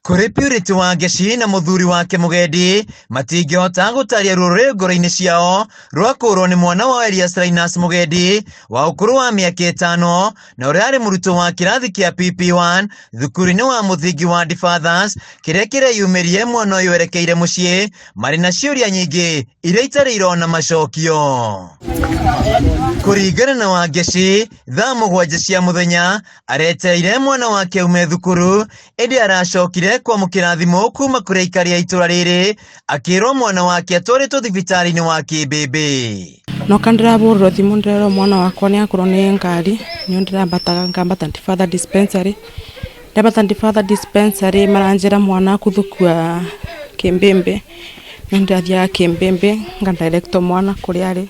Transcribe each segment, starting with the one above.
Kuri Purity Wangeshi na muthuri wake Mugendi matingihota gutaria rurire ngoro-ini ciao rwa kurwo ni mwana wa Elias Linus Mugendi wa ukuru wa miaka 5 na uria ari murutwo wa kirathi kia PP1 thukuru-ini wa muthingi wa Fathers kiria kireyumirie mwana uyu erekeire mucii mari na ciuria nyingi iria itari irona macokio. Kuringana na Wangeshi, thaa 7 cia muthenya aretereire mwana wake ume thukuru indi aracokire kwamukira thimu kuma kuri aikari a itura riri akirwo mwana wake atwaritwo thibitari-ini wa Kimbimbi. No kandiraburwo thimu ndirero mwana wakwa ni akorwo ni ngari ni ndirambataga ngambata Father dispensary ndabata Father dispensary maranjira mwana kuthukua Kimbimbi ndathia Kimbimbi ngadirect mwana kuri ari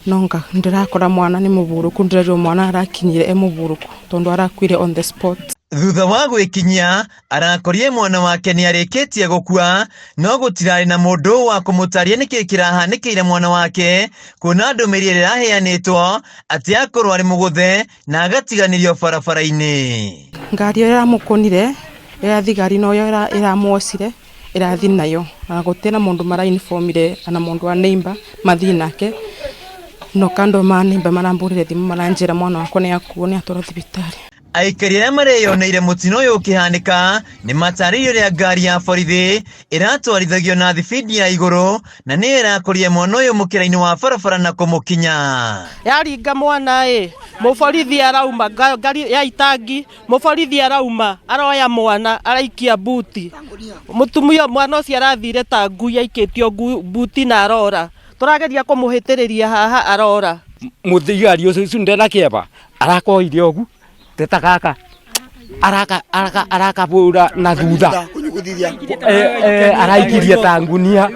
nonga ndirakora mwana ni muburuku ndirero mwana arakinyire muburuku tondu arakwire on the spot. Thutha wa gwikinyia arakorie mwana wake ni arikitie gukua no gutirari na mundu wa kumutaria niki kirahanikire mwana wake kuna ndumirire iraheanitwo ati akorwo ari muguthe na agatiganirio barabara-ini. Ngari ira mukonire ira thigari no ira mwosire irathi nayo na gutena mundu mara informire ana mundu wa neighbor mathi nake no kando ma neighbor maramburire thimu maranjira mwana wako ni akuo ni atwara thibitari. Aikari aria mareyoneire mutino uyu ukihanika ni mataririo ria ngari ya borithi iratwarithagio na thibidi ya iguru na ni irakorie mwana uyu mukira-ini wa barabara na kumukinya. Yaringa mwana muborithi arauma ngari ya itangi muborithi arauma aroya mwana araikia buti mutumia mwana ucio arathire ta ngui aikitio buti na arora turageria kumuhitiriria haha arora muthigari ucio ndena kieba arakoire ogu teta kaka araka bura na thutha araikirie tangunia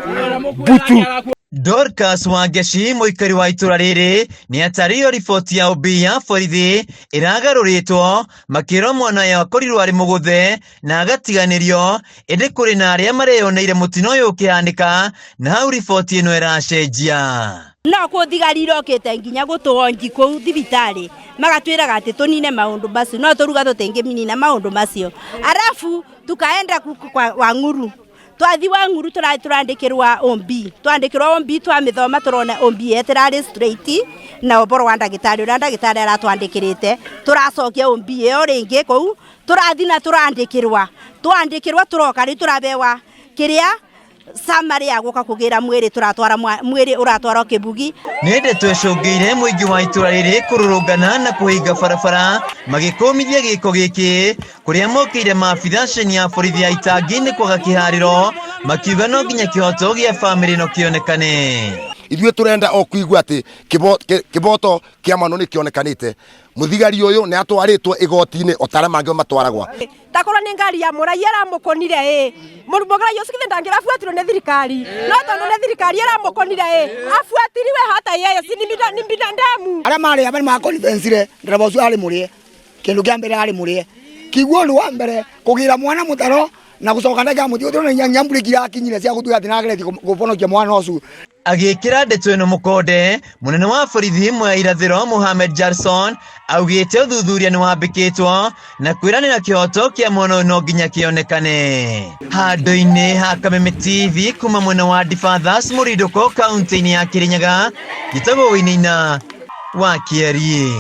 butu. Dorcas Wangeshi muikari wa itura riri ni atariyo riboti ya ubii ya borithi iragaruritwo makiro mwana yakorirwo ari muguthe na agatiganirio indi kuri na aria mareyoneire mutino uyu ukihanika na hau riboti ino iracenjia. No kuthigari rokete nginya gutuonji kuu thibitari magatwiraga ati tunine maundu macio no turuga tutingiminina maundu macio arafu tukaenda kwa Wang'uru twathi Wang'uru turandikirwa ombi twandikirwa ombi twamithoma turona ombi etirari straight na oboro wa ndagitari ura ndagitari aratwandikirite turacokia ombi iyo ringi kou turathi na turandikirwa turoka ri turabewa kiria samari ya guka kugira mwiri turatwara mwiri uratwara Kibugi. Nende twecungiire muingi wa itura riri kururungana na kuhinga barabara magikumithia giko giki kuria mokire maabitha ceni ya borithi ya itangi-ini kwaga kihariro makiuga no nginya kihoto gia family no kionekane. Ithuĩ turenda o kuigua ati kiboto kia mano ni kionekanite muthigari uyu ni atwaritwo igoti-ini otara mangi matwaragwa takora ni ngari ya murai aramukonire murubogra yosi kithe ngirafuatirwo ni thirikari no tondu ni thirikari aramukonire afuatiriwe hata yeye ni binadamu ara mari abari makonifensire ndirabo ucio ari murie kindu kia mbere ari murie kiguo ni wa mbere kugira mwana mutaro na gucoka ndega muthiu ni nyamburi akinyire cia gutuga ati nageretie gubonokia mwana ucio. Agikira ndeto ino mukonde munene wa borithi mwa irathiro Mohamed Jarson augite uthuthuria ni wambikitwo na kwiranira kihoto kia mwana no nginya kionekane. Handu-ini ha Kameme TV kuma mwena wa Fathers Muriduko kaunti-ini ya Kirinyaga gitagwo Winaina wa Kiarie.